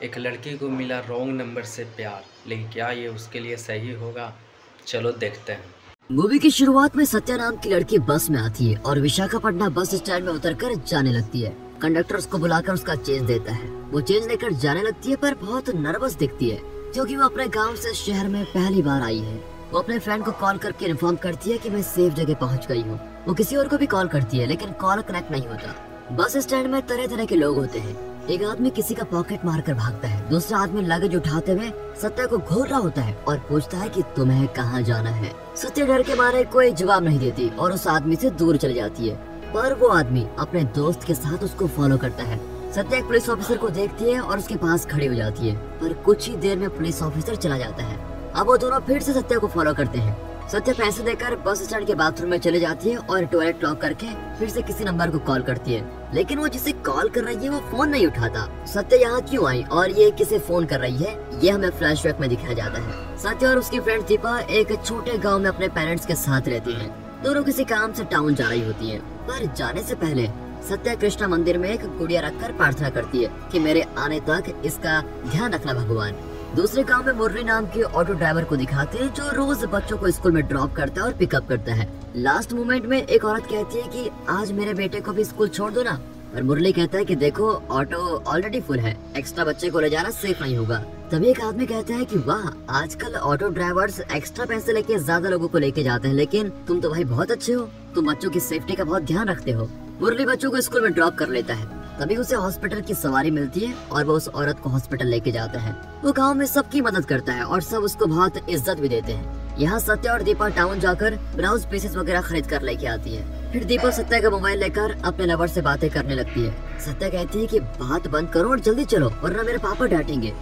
एक लड़की को मिला रॉन्ग नंबर से प्यार, लेकिन क्या ये उसके लिए सही होगा? चलो देखते हैं। मूवी की शुरुआत में सत्या नाम की लड़की बस में आती है और विशाखापट्टनम बस स्टैंड में उतरकर जाने लगती है। कंडक्टर उसको बुलाकर उसका चेंज देता है। वो चेंज लेकर जाने लगती है पर बहुत नर्वस दिखती है क्योंकि वो अपने गांव से शहर में पहली बार आई है। वो अपने फ्रेंड को कॉल करके इन्फॉर्म करती है कि मैं सेफ जगह पहुंच गई हूँ। वो किसी और को भी कॉल करती है लेकिन कॉल कनेक्ट नहीं होता। बस स्टैंड में तरह तरह के लोग होते हैं। एक आदमी किसी का पॉकेट मारकर भागता है, दूसरा आदमी लगेज उठाते हुए सत्या को घूर रहा होता है और पूछता है कि तुम्हें कहाँ जाना है। सत्या डर के मारे कोई जवाब नहीं देती और उस आदमी से दूर चली जाती है, पर वो आदमी अपने दोस्त के साथ उसको फॉलो करता है। सत्या एक पुलिस ऑफिसर को देखती है और उसके पास खड़ी हो जाती है, पर कुछ ही देर में पुलिस ऑफिसर चला जाता है। अब वो दोनों फिर से सत्या को फॉलो करते हैं। सत्या पैसे देकर बस स्टैंड के बाथरूम में चले जाती है और टॉयलेट लॉक करके फिर से किसी नंबर को कॉल करती है, लेकिन वो जिसे कॉल कर रही है वो फोन नहीं उठाता। सत्या यहाँ क्यों आई और ये किसे फोन कर रही है, ये हमें फ्लैशबैक में दिखाया जाता है। सत्या और उसकी फ्रेंड दीपा एक छोटे गाँव में अपने पेरेंट्स के साथ रहती है। दोनों किसी काम से टाउन जा रही होती है, पर जाने से पहले सत्या कृष्णा मंदिर में एक गुड़िया रखकर प्रार्थना करती है कि मेरे आने तक इसका ध्यान रखना भगवान। दूसरे गांव में मुरली नाम के ऑटो ड्राइवर को दिखाते हैं जो रोज बच्चों को स्कूल में ड्रॉप करता है और पिकअप करता है। लास्ट मोमेंट में एक औरत कहती है कि आज मेरे बेटे को भी स्कूल छोड़ दो ना, पर मुरली कहता है कि देखो ऑटो ऑलरेडी फुल है, एक्स्ट्रा बच्चे को ले जाना सेफ नहीं होगा। तभी एक आदमी कहता है कि वाह, आजकल ऑटो ड्राइवर्स एक्स्ट्रा पैसे लेके ज्यादा लोगों को लेके जाते हैं, लेकिन तुम तो भाई बहुत अच्छे हो, तुम बच्चों की सेफ्टी का बहुत ध्यान रखते हो। मुरली बच्चों को स्कूल में ड्रॉप कर लेता है। तभी उसे हॉस्पिटल की सवारी मिलती है और वो उस औरत को हॉस्पिटल लेके जाता है। वो गांव में सबकी मदद करता है और सब उसको बहुत इज्जत भी देते हैं। यहाँ सत्या और दीपा टाउन जाकर ब्लाउज पीसेस वगैरह खरीद कर लेके आती है। फिर दीपा सत्या का मोबाइल लेकर अपने लवर से बातें करने लगती है। सत्या कहती है कि बात बंद करो और जल्दी चलो वरना मेरे पापा डांटेंगे।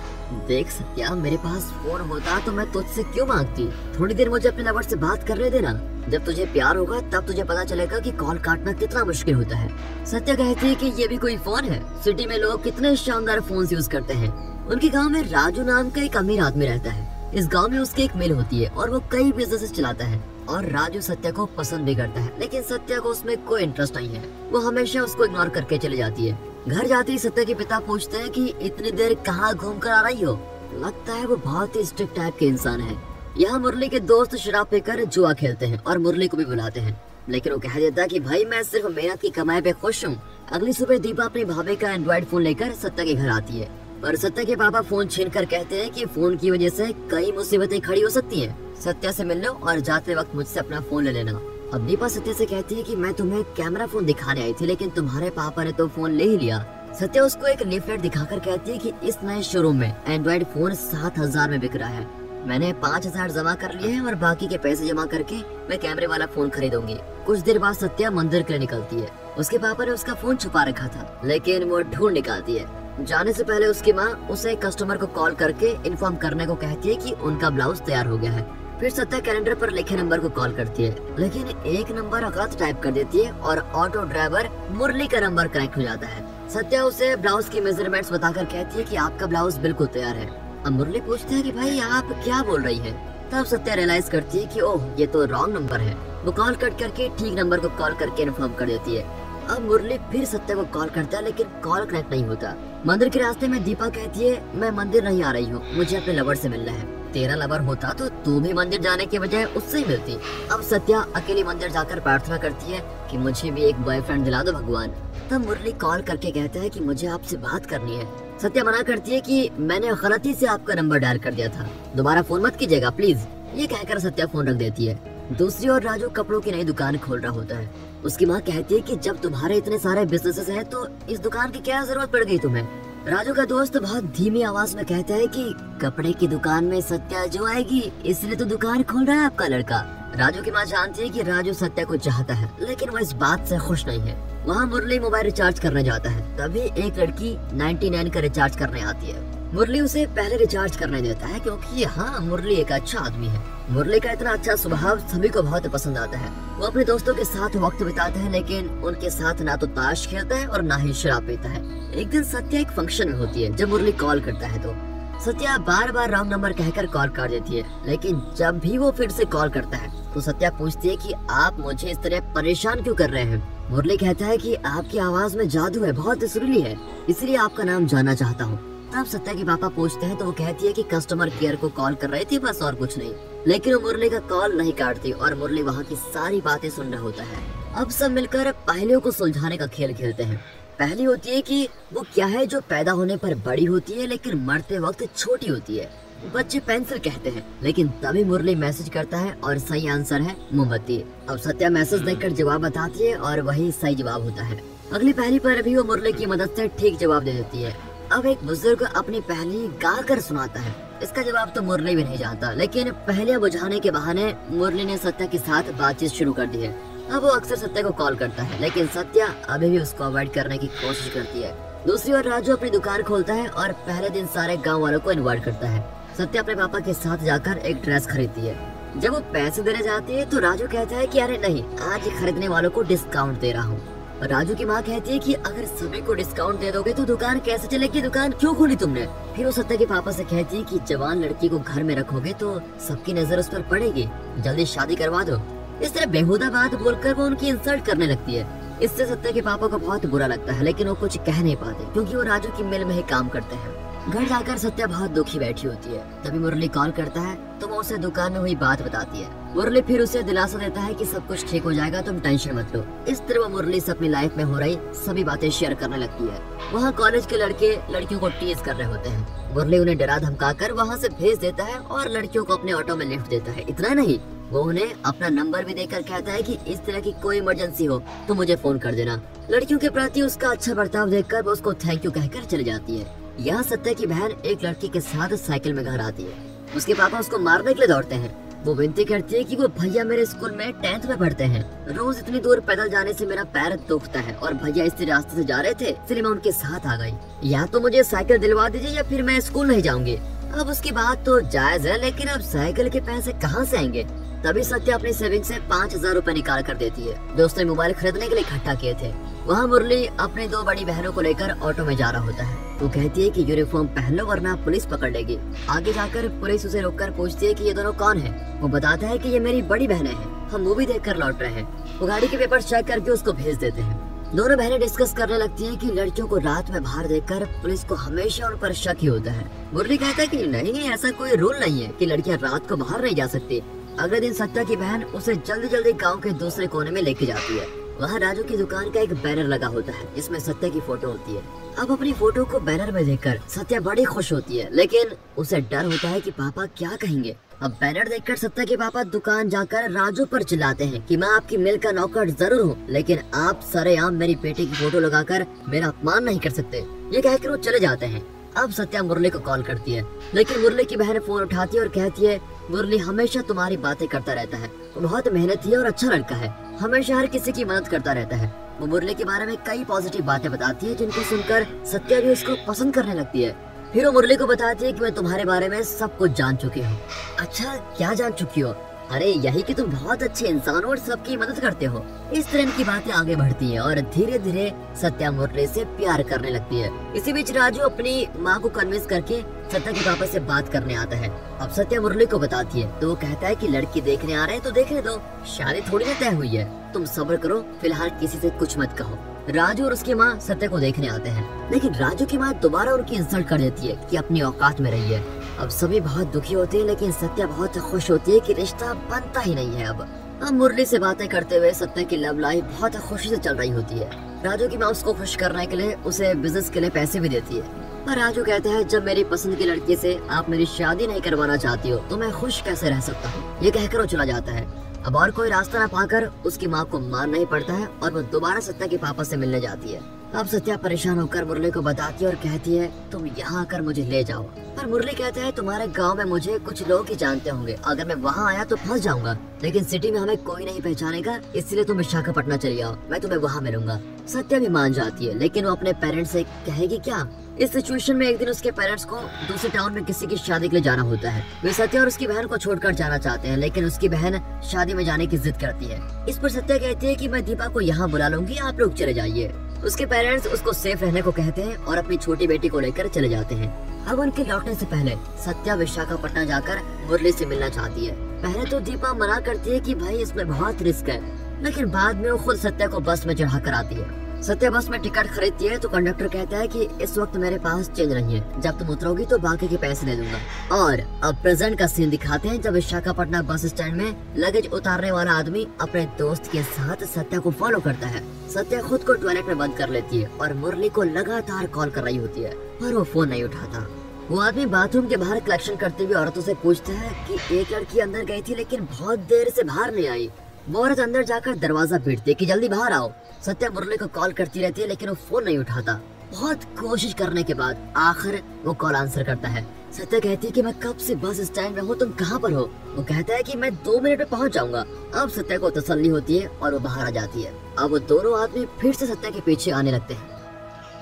देख सत्या, मेरे पास फोन होता तो मैं तुझसे क्यों मांगती, थोड़ी देर मुझे अपने लवर से बात करने देना। जब तुझे प्यार होगा तब तुझे पता चलेगा कि कॉल काटना कितना मुश्किल होता है। सत्या कहती है कि ये भी कोई फोन है, सिटी में लोग कितने शानदार फोन यूज करते हैं। उनके गांव में राजू नाम का एक अमीर आदमी रहता है। इस गांव में उसकी एक मिल होती है और वो कई बिजनेसेस चलाता है और राजू सत्या को पसंद भी करता है, लेकिन सत्या को उसमें कोई इंटरेस्ट नहीं है। वो हमेशा उसको इग्नोर करके चली जाती है। घर जाते ही सत्या के पिता पूछते हैं कि इतनी देर कहाँ घूम कर आ रही हो। लगता है वो बहुत ही स्ट्रिक्ट टाइप के इंसान है। यहाँ मुरली के दोस्त शराब पीकर जुआ खेलते हैं और मुरली को भी बुलाते हैं, लेकिन वो कह देता है कि भाई मैं सिर्फ मेहनत की कमाई पे खुश हूँ। अगली सुबह दीपा अपनी भाभी का एंड्रॉइड फोन लेकर सत्या के घर आती है, पर सत्या के पापा फोन छीनकर कहते हैं कि फोन की वजह से कई मुसीबतें खड़ी हो सकती हैं। सत्या से मिल लो और जाते वक्त मुझसे अपना फोन ले लेना। अब दीपा सत्या से कहती है कि मैं तुम्हें कैमरा फोन दिखाने आई थी, लेकिन तुम्हारे पापा ने तो फोन ले ही लिया। सत्या उसको एक लीफलेट दिखाकर कहती है कि इस नए शोरूम में एंड्रॉइड फोन 7,000 में बिक रहा है। मैंने 5,000 जमा कर लिए हैं और बाकी के पैसे जमा करके मैं कैमरे वाला फोन खरीदूंगी। कुछ देर बाद सत्या मंदिर के लिए निकलती है। उसके पापा ने उसका फोन छुपा रखा था, लेकिन वो ढूंढ निकालती है। जाने से पहले उसकी माँ उसे कस्टमर को कॉल करके इन्फॉर्म करने को कहती है कि उनका ब्लाउज तैयार हो गया है। फिर सत्या कैलेंडर पर लिखे नंबर को कॉल करती है, लेकिन एक नंबर गलत टाइप कर देती है और ऑटो ड्राइवर मुरली का नंबर कनेक्ट हो जाता है। सत्या उसे ब्लाउज की मेजरमेंट्स बताकर कहती है कि आपका ब्लाउज बिल्कुल तैयार है। अब मुरली पूछते हैं कि भाई आप क्या बोल रही है। तब सत्या रियलाइज करती है कि ओह, ये तो रॉन्ग नंबर है। वो कॉल कट करके ठीक नंबर को कॉल करके इन्फॉर्म कर देती है। अब मुरली फिर सत्या को कॉल करता है, लेकिन कॉल कनेक्ट नहीं होता। मंदिर के रास्ते में दीपा कहती है मैं मंदिर नहीं आ रही हूँ, मुझे अपने लवर से मिलना है। तेरा लवर होता तो तू भी मंदिर जाने के बजाय उससे ही मिलती। अब सत्या अकेली मंदिर जाकर प्रार्थना करती है कि मुझे भी एक बॉयफ्रेंड दिला दो भगवान। तब मुरली कॉल करके कहता है कि मुझे आपसे बात करनी है। सत्या मना करती है कि मैंने गलती से आपका नंबर डायल कर दिया था, दोबारा फोन मत कीजिएगा प्लीज। ये कहकर सत्या फोन रख देती है। दूसरी ओर राजू कपड़ों की नई दुकान खोल रहा होता है। उसकी माँ कहती है कि जब तुम्हारे इतने सारे बिजनेसेस हैं तो इस दुकान की क्या जरूरत पड़ गई तुम्हें। राजू का दोस्त बहुत धीमी आवाज में कहता है कि कपड़े की दुकान में सत्या जो आएगी इसलिए तो दुकान खोल रहा है आपका लड़का। राजू की माँ जानती है कि राजू सत्या को चाहता है, लेकिन वो इस बात से खुश नहीं है। वहाँ मुरली मोबाइल रिचार्ज करने जाता है, तभी एक लड़की 99 का रिचार्ज करने आती है। मुरली उसे पहले रिचार्ज करने देता है क्योंकि हाँ, मुरली एक अच्छा आदमी है। मुरली का इतना अच्छा स्वभाव सभी को बहुत पसंद आता है। वो अपने दोस्तों के साथ वक्त बिताता है, लेकिन उनके साथ ना तो ताश खेलता है और ना ही शराब पीता है। एक दिन सत्या एक फंक्शन में होती है। जब मुरली कॉल करता है तो सत्या बार बार रॉन्ग नंबर कहकर कॉल काट देती है, लेकिन जब भी वो फिर से कॉल करता है तो सत्या पूछती है कि आप मुझे इस तरह परेशान क्यों कर रहे हैं। मुरली कहता है कि आपकी आवाज में जादू है, बहुत सुरीली है, इसलिए आपका नाम जानना चाहता हूँ। तब सत्या के पापा पूछते हैं तो वो कहती है कि कस्टमर केयर को कॉल कर रही थी, बस और कुछ नहीं। लेकिन वो मुरली का कॉल नहीं काटती और मुरली वहाँ की सारी बातें सुन रहा होता है। अब सब मिलकर पहेलियों को सुलझाने का खेल खेलते हैं। पहली होती है कि वो क्या है जो पैदा होने पर बड़ी होती है लेकिन मरते वक्त छोटी होती है। बच्चे पेंसिल कहते हैं, लेकिन तभी मुरली मैसेज करता है और सही आंसर है मोमबत्ती। अब सत्या मैसेज देखकर जवाब बताती है और वही सही जवाब होता है। अगली पहेली पर भी वो मुरली की मदद से ठीक जवाब दे देती है। अब एक बुजुर्ग अपनी पहेली गा कर सुनाता है। इसका जवाब तो मुरली भी नहीं जानता, लेकिन पहेलियां बुझाने के बहाने मुरली ने सत्या के साथ बातचीत शुरू कर दी है। अब वो अक्सर सत्या को कॉल करता है, लेकिन सत्या अभी भी उसको अवॉइड करने की कोशिश करती है। दूसरी ओर राजू अपनी दुकान खोलता है और पहले दिन सारे गाँव वालों को इन्वाइट करता है। सत्या अपने पापा के साथ जाकर एक ड्रेस खरीदती है। जब वो पैसे देने जाती है तो राजू कहता है कि अरे नहीं, आज खरीदने वालों को डिस्काउंट दे रहा हूँ। राजू की माँ कहती है कि अगर सभी को डिस्काउंट दे दोगे तो दुकान कैसे चलेगी, दुकान क्यों खोली तुमने। फिर वो सत्या के पापा से कहती है कि जवान लड़की को घर में रखोगे तो सबकी नजर उस पर पड़ेगी, जल्दी शादी करवा दो। इस तरह बेहुदा बात बोलकर वो उनकी इंसल्ट करने लगती है। इससे सत्या के पापा को बहुत बुरा लगता है, लेकिन वो कुछ कह नहीं पाते क्योंकि वो राजू की मिल में ही काम करते हैं। घर जाकर सत्या बहुत दुखी बैठी होती है। तभी मुरली कॉल करता है तो वो उसे दुकान में हुई बात बताती है। मुरली फिर उसे दिलासा देता है कि सब कुछ ठीक हो जाएगा, तुम टेंशन मत लो। इस तरह वो मुरली से अपनी लाइफ में हो रही सभी बातें शेयर करने लगती है। वहाँ कॉलेज के लड़के लड़कियों को टीज कर रहे होते हैं। मुरली उन्हें डरा धमका कर वहाँ से भेज देता है और लड़कियों को अपने ऑटो में लिफ्ट देता है। इतना नहीं, वो उन्हें अपना नंबर भी देकर कहता है कि इस तरह की कोई इमरजेंसी हो तो मुझे फोन कर देना। लड़कियों के प्रति उसका अच्छा बर्ताव देखकर वो उसको थैंक यू कहकर चली जाती है। यहाँ सत्या की बहन एक लड़की के साथ साइकिल में घर आती है। उसके पापा उसको मारने के लिए दौड़ते हैं। वो विनती करती है कि वो भैया मेरे स्कूल में 10th में पढ़ते हैं, रोज इतनी दूर पैदल जाने से मेरा पैर दुखता है और भैया इसी रास्ते से जा रहे थे, इसलिए मैं उनके साथ आ गई। या तो मुझे साइकिल दिलवा दीजिए या फिर मैं स्कूल नहीं जाऊंगी। अब उसकी बात तो जायज है, लेकिन अब साइकिल के पैसे कहाँ से आएंगे। तभी सत्या अपनी सेविंग से 5000 रूपए निकाल कर देती है जो उसने मोबाइल खरीदने के लिए इकट्ठा किए थे। वहाँ मुरली अपनी 2 बड़ी बहनों को लेकर ऑटो में जा रहा होता है। वो कहती है कि यूनिफॉर्म पहन लो वरना पुलिस पकड़ लेगी। आगे जाकर पुलिस उसे रोककर पूछती है कि ये दोनों कौन है। वो बताता है कि ये मेरी बड़ी बहनें हैं, हम मूवी देखकर लौट रहे हैं। वो गाड़ी के पेपर चेक करके उसको भेज देते हैं। दोनों बहनें डिस्कस करने लगती हैं कि लड़कियों को रात में बाहर देखकर पुलिस को हमेशा उन पर शक ही होता है। मुरली कहता है कि नहीं, ऐसा कोई रूल नहीं है कि लड़कियां रात को बाहर नहीं जा सकती। अगले दिन सत्या की बहन उसे जल्दी जल्दी गांव के दूसरे कोने में लेके जाती है। वहाँ राजू की दुकान का एक बैनर लगा होता है जिसमें सत्या की फोटो होती है। अब अपनी फोटो को बैनर में देखकर सत्या बड़ी खुश होती है, लेकिन उसे डर होता है कि पापा क्या कहेंगे। अब बैनर देखकर सत्या के पापा दुकान जाकर राजू पर चिल्लाते हैं कि मैं आपकी मिल का नौकर जरूर हूँ, लेकिन आप सरेआम मेरी बेटी की फोटो लगाकर मेरा अपमान नहीं कर सकते। ये कहकर वो चले जाते हैं। अब सत्या मुरली को कॉल करती है, लेकिन मुरली की बहन फोन उठाती है और कहती है मुरली हमेशा तुम्हारी बातें करता रहता है, वो बहुत मेहनती है और अच्छा लड़का है, हमेशा हर किसी की मदद करता रहता है। वो मुरली के बारे में कई पॉजिटिव बातें बताती है जिनको सुनकर सत्या भी उसको पसंद करने लगती है। फिर वो मुरली को बताती है कि मैं तुम्हारे बारे में सब कुछ जान चुकी हूँ। अच्छा, क्या जान चुकी हो? अरे यही कि तुम बहुत अच्छे इंसान हो और सबकी मदद करते हो। इस तरह की बातें आगे बढ़ती हैं और धीरे धीरे सत्या मुरली से प्यार करने लगती है। इसी बीच राजू अपनी माँ को कन्विंस करके सत्या के पापा से बात करने आता है। अब सत्या मुरली को बताती है तो वो कहता है कि लड़की देखने आ रहे हैं तो देखने दो, शादी थोड़ी ना तय हुई है, तुम सब्र करो, फिलहाल किसी से कुछ मत कहो। राजू और उसकी माँ सत्या को देखने आते हैं, लेकिन राजू की माँ दोबारा उनकी इंसल्ट कर देती है कि अपनी औकात में रही है। अब सभी बहुत दुखी होते हैं, लेकिन सत्या बहुत खुश होती है कि रिश्ता बनता ही नहीं है। अब मुरली से बातें करते हुए सत्या की लव लाइफ बहुत खुशी से चल रही होती है। राजू की माँ उसको खुश करने के लिए उसे बिजनेस के लिए पैसे भी देती है, पर राजू कहता है जब मेरी पसंद की लड़की से आप मेरी शादी नहीं करवाना चाहती हो तो मैं खुश कैसे रह सकता हूँ। ये कहकर वो चला जाता है। अब और कोई रास्ता न पाकर उसकी माँ को मारना ही पड़ता है और वो दोबारा सत्या के पापा से मिलने जाती है। अब सत्या परेशान होकर मुरली को बताती है और कहती है तुम यहाँ आकर मुझे ले जाओ। पर मुरली कहता है तुम्हारे गांव में मुझे कुछ लोग ही जानते होंगे, अगर मैं वहाँ आया तो फंस जाऊंगा, लेकिन सिटी में हमें कोई नहीं पहचानेगा, इसलिए तुम विशाखापट्टनम चली आओ, मैं तुम्हें वहाँ मिलूंगा। सत्या भी मान जाती है, लेकिन वो अपने पेरेंट्स से कहेगी क्या। इस सिचुएशन में एक दिन उसके पेरेंट्स को दूसरे टाउन में किसी की शादी के लिए जाना होता है। वे सत्या और उसकी बहन को छोड़कर जाना चाहते हैं, लेकिन उसकी बहन शादी में जाने की जिद करती है। इस पर सत्या कहती है कि मैं दीपा को यहाँ बुला लूंगी, आप लोग चले जाइए। उसके पेरेंट्स उसको सेफ रहने को कहते हैं और अपनी छोटी बेटी को लेकर चले जाते हैं। अब उनके लौटने से पहले सत्या विशाखापट्टनम जाकर मुरली से मिलना चाहती है। पहले तो दीपा मना करती है कि भाई इसमें बहुत रिस्क है, लेकिन बाद में वो खुद सत्या को बस में चढ़ा कर आती है। सत्या बस में टिकट खरीदती है तो कंडक्टर कहता है कि इस वक्त मेरे पास चेंज नहीं है, जब तुम उतरोगी तो बाकी के पैसे दे दूंगा। और अब प्रेजेंट का सीन दिखाते हैं जब विशाखापट्टनम बस स्टैंड में लगेज उतारने वाला आदमी अपने दोस्त के साथ सत्या को फॉलो करता है। सत्या खुद को टॉयलेट में बंद कर लेती है और मुरली को लगातार कॉल कर रही होती है, पर वो फोन नहीं उठाता। वो आदमी बाथरूम के बाहर कलेक्शन करते हुए औरतों से पूछता है कि एक लड़की अंदर गई थी लेकिन बहुत देर से बाहर नहीं आई। वो औरत अंदर जाकर दरवाजा पीटती है कि जल्दी बाहर आओ। सत्या मुरली को कॉल करती रहती है लेकिन वो फोन नहीं उठाता। बहुत कोशिश करने के बाद आखिर वो कॉल आंसर करता है। सत्या कहती है कि मैं कब से बस स्टैंड में हूँ, तुम कहाँ पर हो? वो कहता है कि मैं 2 मिनट में पहुँच जाऊंगा। अब सत्या को तसल्ली होती है और वो बाहर आ जाती है। अब वो दोनों आदमी फिर से सत्या के पीछे आने लगते हैं।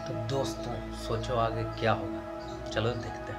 तो दोस्तों सोचो आगे क्या होगा, चलो देखते हैं।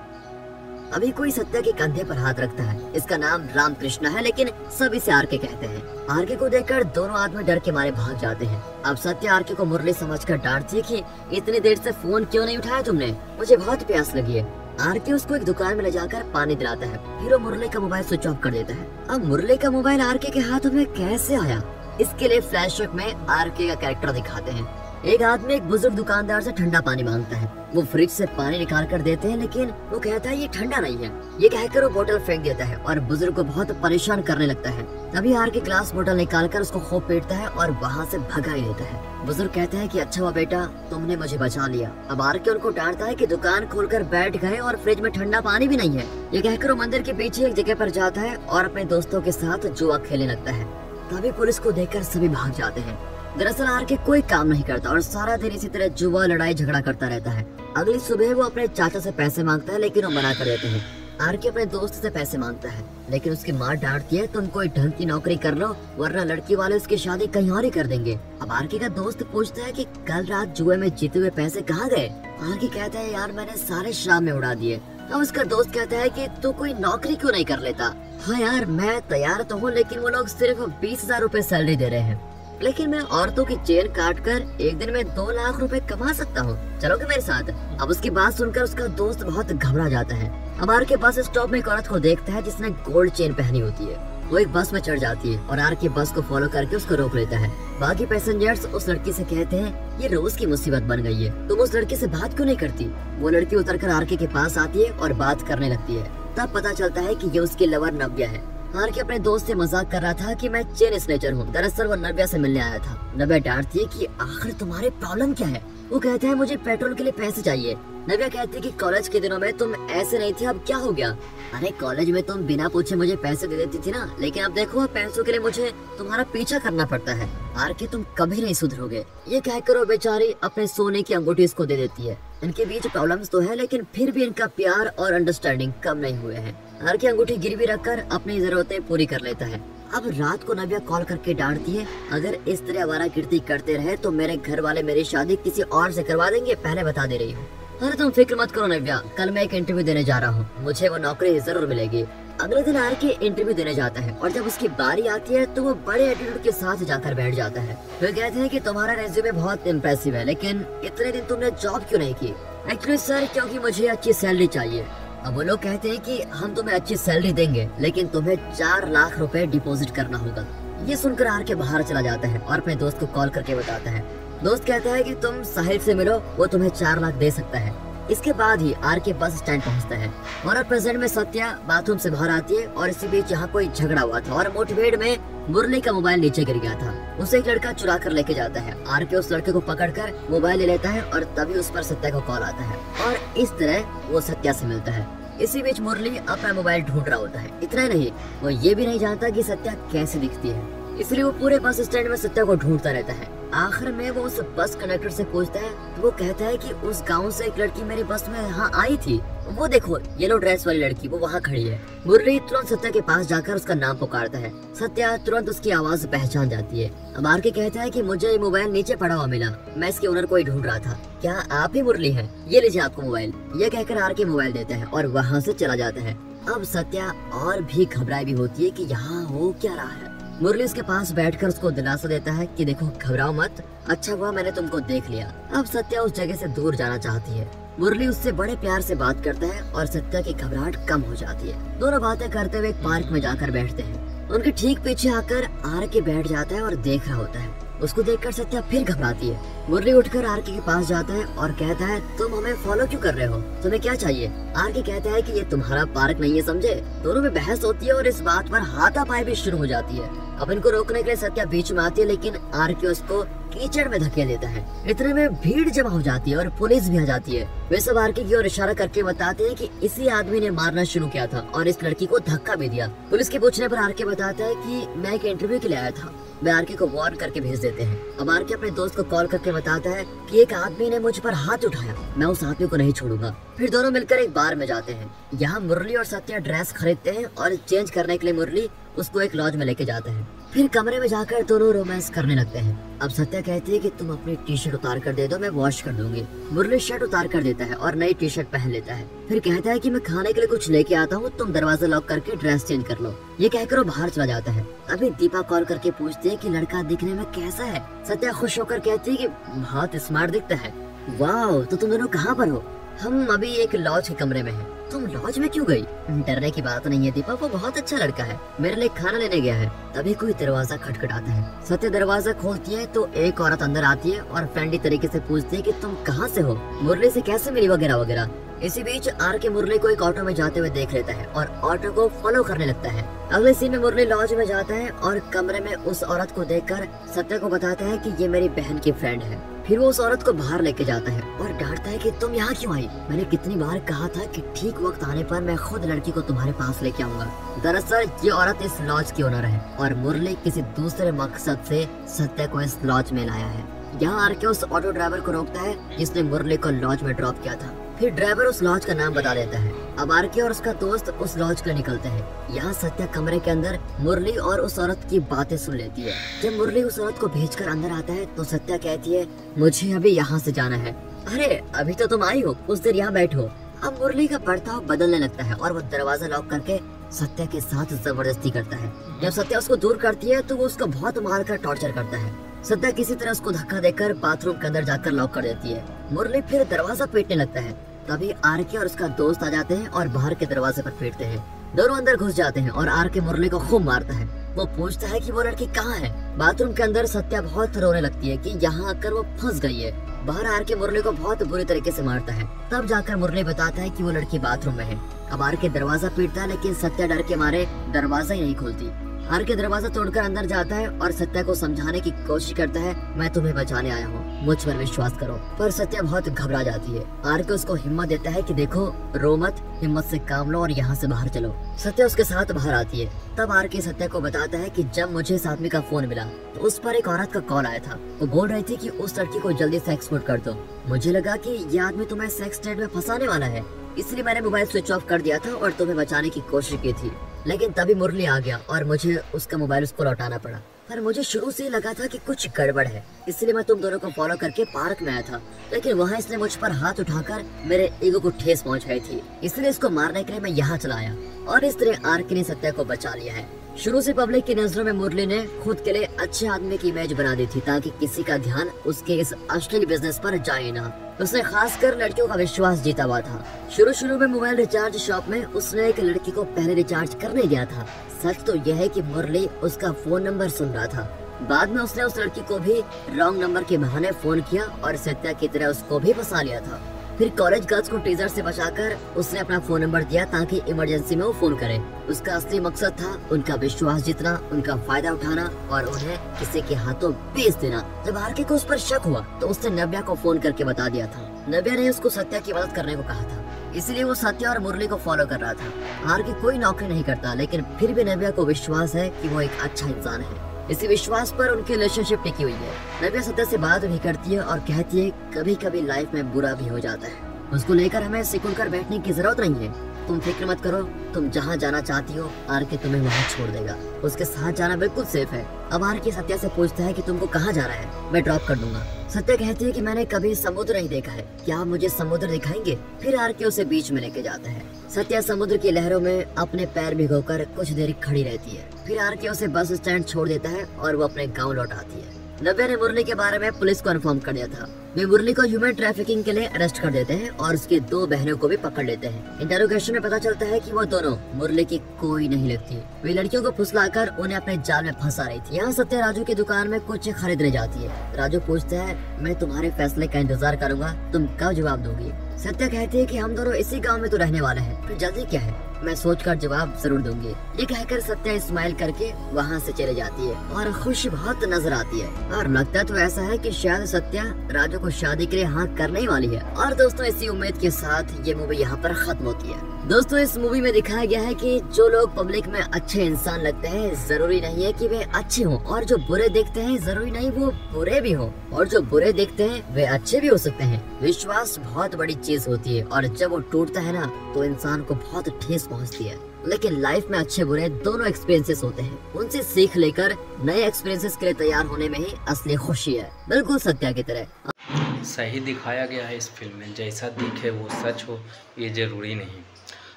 अभी कोई सत्या के कंधे पर हाथ रखता है। इसका नाम रामकृष्ण है लेकिन सब इसे आरके कहते हैं। आरके को देखकर दोनों आदमी डर के मारे भाग जाते हैं। अब सत्या आरके को मुरली समझकर डांटती है कि इतनी देर से फोन क्यों नहीं उठाया तुमने, मुझे बहुत प्यास लगी है। आरके उसको एक दुकान में ले जाकर पानी दिलाता है, फिर वो मुरली का मोबाइल स्विच ऑफ कर देता है। अब मुरली का मोबाइल आरके के हाथों में कैसे आया, इसके लिए फ्लैशबैक में आरके का कैरेक्टर दिखाते हैं। एक आदमी एक बुजुर्ग दुकानदार से ठंडा पानी मांगता है। वो फ्रिज से पानी निकाल कर देते हैं लेकिन वो कहता है ये ठंडा नहीं है। ये कहकर वो बोतल फेंक देता है और बुजुर्ग को बहुत परेशान करने लगता है। तभी आरके ग्लास बोतल निकाल कर उसको खूब पीटता है और वहाँ से भगा ही देता है। बुजुर्ग कहता है कि अच्छा हुआ बेटा, तुमने मुझे बचा लिया। अब आरके उनको डांटता है कि दुकान खोलकर बैठ गए और फ्रिज में ठंडा पानी भी नहीं है। ये कहकर वो मंदिर के पीछे एक जगह पर जाता है और अपने दोस्तों के साथ जुआ खेलने लगता है। तभी पुलिस को देखकर सभी भाग जाते हैं। दरअसल आरके कोई काम नहीं करता और सारा दिन इसी तरह जुआ लड़ाई झगड़ा करता रहता है। अगली सुबह वो अपने चाचा से पैसे मांगता है लेकिन वो मना कर देते हैं। आरके अपने दोस्त से पैसे मांगता है लेकिन उसकी माँ डांटती है तुम कोई ढंग की नौकरी कर लो वरना लड़की वाले उसकी शादी कहीं और ही कर देंगे। अब आरके का दोस्त पूछता है कि कल रात जुए में जीते हुए पैसे कहाँ गए? आरके कहता है यार मैंने सारे शराब में उड़ा दिए। अब उसका दोस्त कहता है कि तू कोई नौकरी क्यों नहीं कर लेता? हाँ यार मैं तैयार तो हूँ लेकिन वो लोग सिर्फ 20,000 रूपए सैलरी दे रहे हैं, लेकिन मैं औरतों की चेन काट कर एक दिन में 2 लाख रुपए कमा सकता हूँ, चलोगे मेरे साथ? अब उसकी बात सुनकर उसका दोस्त बहुत घबरा जाता है। अब आरके बस स्टॉप में एक औरत को देखता है जिसने गोल्ड चेन पहनी होती है। वो एक बस में चढ़ जाती है और आरके बस को फॉलो करके उसको रोक लेता है। बाकी पैसेंजर्स उस लड़की से कहते हैं ये रोज की मुसीबत बन गई है, तुम उस लड़की से बात क्यों नहीं करती? वो लड़की उतरकर आरके के पास आती है और बात करने लगती है। तब पता चलता है कि ये उसकी लवर नव्या है। आरके अपने दोस्त से मजाक कर रहा था कि मैं चेन स्नेचर हूँ, दरअसल वो नव्या से मिलने आया था। नव्या डांटती है कि आखिर तुम्हारी प्रॉब्लम क्या है? वो कहता है मुझे पेट्रोल के लिए पैसे चाहिए। नव्या कहती है कि कॉलेज के दिनों में तुम ऐसे नहीं थी, अब क्या हो गया? अरे कॉलेज में तुम बिना पूछे मुझे पैसे दे देती थी ना, लेकिन अब देखो पैसों के लिए मुझे तुम्हारा पीछा करना पड़ता है। आरके तुम कभी नहीं सुधरोगे। ये कहकर वो बेचारी अपने सोने की अंगूठी इसको दे देती है। इनके बीच प्रॉब्लम्स तो है लेकिन फिर भी इनका प्यार और अंडरस्टैंडिंग कम नहीं हुए हैं। आरके अंगूठी गिरवी रखकर अपनी जरूरतें पूरी कर लेता है। अब रात को नव्या कॉल करके डांटती है अगर इस तरह आवारागर्दी करते रहे तो मेरे घर वाले मेरी शादी किसी और से करवा देंगे, पहले बता दे रही हूँ। अरे तुम फिक्र मत करो नव्या, कल मैं एक इंटरव्यू देने जा रहा हूँ, मुझे वो नौकरी जरूर मिलेगी। अगले दिन आरके इंटरव्यू देने जाता है और जब उसकी बारी आती है तो वो बड़े एटीट्यूड के साथ जाकर बैठ जाता है। वे कहते हैं कि तुम्हारा रेज्यूमे बहुत इम्प्रेसिव है लेकिन इतने दिन तुमने जॉब क्यों नहीं की? एक्चुअली सर क्योंकि मुझे अच्छी सैलरी चाहिए। अब वो लोग कहते हैं कि हम तुम्हें अच्छी सैलरी देंगे लेकिन तुम्हें 4 लाख रुपए डिपॉजिट करना होगा। ये सुनकर आरके बाहर चला जाता है और अपने दोस्त को कॉल करके बताता है। दोस्त कहता है कि तुम साहिल से मिलो, वो तुम्हें 4 लाख दे सकता है। इसके बाद ही आरके बस स्टैंड पहुंचता है और प्रेजेंट में सत्या बाथरूम से बाहर आती है और इसी बीच यहाँ कोई झगड़ा हुआ था और मुठभेड़ में मुरली का मोबाइल नीचे गिर गया था। उसे एक लड़का चुरा कर लेके जाता है। आरके उस लड़के को पकड़कर मोबाइल ले लेता है और तभी उस पर सत्या का कॉल आता है और इस तरह वो सत्या से मिलता है। इसी बीच मुरली अपना मोबाइल ढूंढ रहा होता है। इतना नहीं, वो ये भी नहीं जानता कि सत्या कैसे दिखती है, इसलिए वो पूरे बस स्टैंड में सत्या को ढूंढता रहता है। आखिर में वो उस बस कंडक्टर से पूछता है तो वो कहता है कि उस गांव से एक लड़की मेरी बस में यहाँ आई थी, वो देखो येलो ड्रेस वाली लड़की, वो वहाँ खड़ी है। मुरली तुरंत सत्या के पास जाकर उसका नाम पुकारता है। सत्या तुरंत उसकी आवाज पहचान जाती है। अब आरके कहता है कि मुझे ये मोबाइल नीचे पड़ा हुआ मिला, मैं इसके ओनर को ही ढूंढ रहा था, क्या आप ही मुरली हैं? ये लीजिए आपको मोबाइल। ये कहकर आरके मोबाइल देता है और वहाँ से चला जाता है। अब सत्या और भी घबराई भी होती है कि यहाँ हो क्या रहा है। मुरली उसके पास बैठकर उसको दिलासा देता है कि देखो घबराओ मत, अच्छा हुआ मैंने तुमको देख लिया। अब सत्या उस जगह से दूर जाना चाहती है। मुरली उससे बड़े प्यार से बात करता है और सत्या की घबराहट कम हो जाती है। दोनों बातें करते हुए एक पार्क में जाकर बैठते हैं। उनके ठीक पीछे आकर आरके बैठ जाता है और देख रहा होता है। उसको देखकर सत्या फिर घबराती है। मुरली उठकर आरके के पास जाता है और कहता है तुम हमें फॉलो क्यों कर रहे हो, तुम्हें क्या चाहिए। आरके कहता है कि ये तुम्हारा पार्क नहीं है समझे। दोनों में बहस होती है और इस बात पर हाथापाई भी शुरू हो जाती है। अब इनको रोकने के लिए सत्या बीच में आती है, लेकिन आरके उसको कीचड़ में धकेल देता है। इतने में भीड़ जमा हो जाती है और पुलिस भी आ जाती है। वे सब आरके की ओर इशारा करके बताते हैं कि इसी आदमी ने मारना शुरू किया था और इस लड़की को धक्का भी दिया। पुलिस के पूछने पर आरके बताता है कि मैं एक इंटरव्यू के लिए आया था। वे आरके को वार्न करके भेज देते हैं। अब आरके अपने दोस्त को कॉल करके बताता है कि एक आदमी ने मुझ पर हाथ उठाया, मैं उस आदमी को नहीं छोड़ूंगा। फिर दोनों मिलकर एक बार में जाते हैं। यहाँ मुरली और सत्या ड्रेस खरीदते हैं और चेंज करने के लिए मुरली उसको एक लॉज में लेके जाते हैं। फिर कमरे में जाकर दोनों रोमांस करने लगते हैं। अब सत्या कहती है कि तुम अपनी टी शर्ट उतार कर दे दो, मैं वॉश कर दूंगी। मुरली शर्ट उतार कर देता है और नई टी शर्ट पहन लेता है। फिर कहता है कि मैं खाने के लिए कुछ लेके आता हूँ, तुम दरवाजा लॉक करके ड्रेस चेंज कर लो। ये कहकर वो बाहर चला जाता है। अभी दीपा कॉल करके पूछती है कि लड़का दिखने में कैसा है। सत्या खुश होकर कहती है कि बहुत स्मार्ट दिखता है। वाह, तो तुम दोनों कहाँ पर हो? हम अभी एक लॉज के कमरे में हैं। तुम लॉज में क्यों गई? डरने की बात नहीं है दीपा, वो बहुत अच्छा लड़का है, मेरे लिए खाना लेने गया है। तभी कोई दरवाजा खटखटाता है। सत्या दरवाजा खोलती है तो एक औरत अंदर आती है और फ्रेंडली तरीके से पूछती है कि तुम कहाँ से हो, मुरली से कैसे मिली वगैरह वगैरह। इसी बीच आरके मुरली को एक ऑटो में जाते हुए देख लेता है और ऑटो को फॉलो करने लगता है। अगले सीन में मुरली लॉज में जाता है और कमरे में उस औरत को देखकर सत्या को बताता है कि ये मेरी बहन की फ्रेंड है। फिर वो उस औरत को बाहर लेके जाता है और डांटता है कि तुम यहाँ क्यों आई? मैंने कितनी बार कहा था कि ठीक वक्त आने पर मैं खुद लड़की को तुम्हारे पास लेके आऊंगा। दरअसल ये औरत इस लॉज की ओनर है और मुरली किसी दूसरे मकसद से सत्या को इस लॉज में लाया है। यहाँ आरके उस ऑटो ड्राइवर को रोकता है जिसने मुरली को लॉज में ड्रॉप किया था। फिर ड्राइवर उस लॉज का नाम बता देता है। अब आरके और उसका दोस्त उस लॉज के लिए निकलते हैं। यहाँ सत्या कमरे के अंदर मुरली और उस औरत की बातें सुन लेती है। जब मुरली उस औरत को भेजकर अंदर आता है तो सत्या कहती है मुझे अभी यहाँ से जाना है। अरे अभी तो तुम आई हो, कुछ देर यहाँ बैठो। अब मुरली का बर्ताव बदलने लगता है और वो दरवाजा लॉक करके सत्या के साथ जबरदस्ती करता है। जब सत्या उसको दूर करती है तो वो उसको बहुत मारकर टॉर्चर करता है। सत्या किसी तरह उसको धक्का देकर बाथरूम के अंदर जाकर लॉक कर देती है। मुरली फिर दरवाजा पीटने लगता है। तभी आरके और उसका दोस्त आ जाते हैं और बाहर के दरवाजे पर पीटते हैं। दोनों अंदर घुस जाते हैं और आरके मुरली को खूब मारता है। वो पूछता है कि वो लड़की कहाँ है। बाथरूम के अंदर सत्या बहुत रोने लगती है कि यहाँ आकर वो फंस गई है। बाहर आरके मुरली को बहुत बुरी तरीके से मारता है। तब जाकर मुरली बताता है कि वो लड़की बाथरूम में है। अब आरके दरवाजा पीटता है लेकिन सत्या डर के मारे दरवाजा ही नहीं खोलती। आरके दरवाजा तोड़कर अंदर जाता है और सत्या को समझाने की कोशिश करता है मैं तुम्हें बचाने आया हूँ, मुझ पर विश्वास करो। पर सत्या बहुत घबरा जाती है। आरके उसको हिम्मत देता है कि देखो रो मत, हिम्मत से काम लो और यहाँ से बाहर चलो। सत्या उसके साथ बाहर आती है। तब आरके सत्या को बताता है कि जब मुझे इस आदमी का फोन मिला तो उस पर एक औरत का कॉल आया था। वो बोल रही थी कि उस लड़की को जल्दी से एक्सपोर्ट कर दो। मुझे लगा कि ये आदमी तुम्हें सेक्स ट्रेड में फंसाने वाला है, इसलिए मैंने मोबाइल स्विच ऑफ कर दिया था और तुम्हें बचाने की कोशिश की थी। लेकिन तभी मुरली आ गया और मुझे उसका मोबाइल उसको लौटाना पड़ा। पर मुझे शुरू से लगा था कि कुछ गड़बड़ है, इसलिए मैं तुम दोनों को फॉलो करके पार्क में आया था। लेकिन वहाँ इसने मुझ पर हाथ उठाकर मेरे ईगो को ठेस पहुंचाई थी, इसलिए इसको मारने के लिए मैं यहाँ चला आया और इस तरह आरके ने सत्या को बचा लिया है। शुरू से पब्लिक की नजरों में मुरली ने खुद के लिए अच्छे आदमी की इमेज बना दी थी ताकि किसी का ध्यान उसके इस अश्लील बिजनेस पर जाए ना। उसने खासकर लड़कियों का विश्वास जीता हुआ था। शुरू में मोबाइल रिचार्ज शॉप में उसने एक लड़की को पहले रिचार्ज करने गया था। सच तो यह है कि मुरली उसका फोन नंबर सुन रहा था। बाद में उसने उस लड़की को भी रॉन्ग नंबर के बहाने फोन किया और सत्या की तरह उसको भी फंसा लिया था। फिर कॉलेज गर्ल्स को टीजर से बचाकर उसने अपना फोन नंबर दिया ताकि इमरजेंसी में वो फोन करे। उसका असली मकसद था उनका विश्वास जीतना, उनका फायदा उठाना और उन्हें किसी के हाथों बेच देना। जब आरके को उस पर शक हुआ तो उसने नव्या को फोन करके बता दिया था। नव्या ने उसको सत्या की मदद करने को कहा था, इसलिए वो सत्या और मुरली को फॉलो कर रहा था। आरके कोई नौकरी नहीं करता लेकिन फिर भी नव्या को विश्वास है कि वो एक अच्छा इंसान है। इसी विश्वास पर उनकी रिलेशनशिप टिकी हुई है। नव्या सत्या से बात भी करती है और कहती है कभी कभी लाइफ में बुरा भी हो जाता है, उसको लेकर हमें सिकुड़ कर बैठने की जरूरत नहीं है। तुम फिक्र मत करो, तुम जहाँ जाना चाहती हो आरके तुम्हें वहाँ छोड़ देगा, उसके साथ जाना बिल्कुल सेफ है। अब आरके सत्या से पूछता है कि तुमको कहाँ जाना है, मैं ड्रॉप कर दूंगा। सत्या कहती है कि मैंने कभी समुद्र नहीं देखा है, क्या आप मुझे समुद्र दिखाएंगे? फिर आरके उसे बीच में लेके जाता है। सत्या समुद्र की लहरों में अपने पैर भिगोकर कुछ देर खड़ी रहती है। फिर आरके उसे बस स्टैंड छोड़ देता है और वो अपने गाँव लौट आती है। नव्या ने मुरली के बारे में पुलिस को इन्फॉर्म कर दिया था। वे मुरली को ह्यूमन ट्रैफिकिंग के लिए अरेस्ट कर देते हैं और उसकी 2 बहनों को भी पकड़ लेते हैं। इंटरोगेशन में पता चलता है कि वो दोनों मुरली की कोई नहीं लगती। वे लड़कियों को फुसलाकर उन्हें अपने जाल में फंसा रही थी। यहाँ सत्या राजू की दुकान में कुछ खरीदने जाती है। राजू पूछता है, मैं तुम्हारे फैसले का इंतजार करूंगा, तुम कब जवाब दोगी? सत्या कहती है कि हम दोनों इसी गांव में तो रहने वाले हैं, फिर जल्दी क्या है, मैं सोचकर जवाब जरूर दूंगी। ये कहकर सत्या स्माइल करके वहाँ से चले जाती है और खुश बहुत नजर आती है। और लगता तो ऐसा है कि शायद सत्या राजू को शादी के लिए हाँ करने ही वाली है। और दोस्तों इसी उम्मीद के साथ ये मूवी यहाँ पर खत्म होती है। दोस्तों इस मूवी में दिखाया गया है कि जो लोग पब्लिक में अच्छे इंसान लगते हैं जरूरी नहीं है कि वे अच्छे हों, और जो बुरे दिखते हैं जरूरी नहीं वो बुरे भी हों, और जो बुरे दिखते हैं वे अच्छे भी हो सकते हैं। विश्वास बहुत बड़ी चीज होती है और जब वो टूटता है ना तो इंसान को बहुत ठेस पहुंचती है। लेकिन लाइफ में अच्छे बुरे दोनों एक्सपीरियंसेस होते हैं, उनसे सीख लेकर नए एक्सपीरियंसेस के लिए तैयार होने में ही असली खुशी है, बिल्कुल सत्या की तरह। सही दिखाया गया है इस फिल्म में, जैसा दिखे वो सच हो ये ज़रूरी नहीं।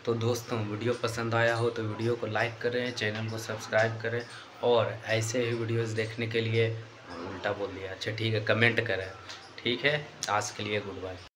तो दोस्तों वीडियो पसंद आया हो तो वीडियो को लाइक करें, चैनल को सब्सक्राइब करें और ऐसे ही वीडियोस देखने के लिए उल्टा बोल दिया, अच्छा ठीक है, कमेंट करें। ठीक है, आज के लिए गुड बाय।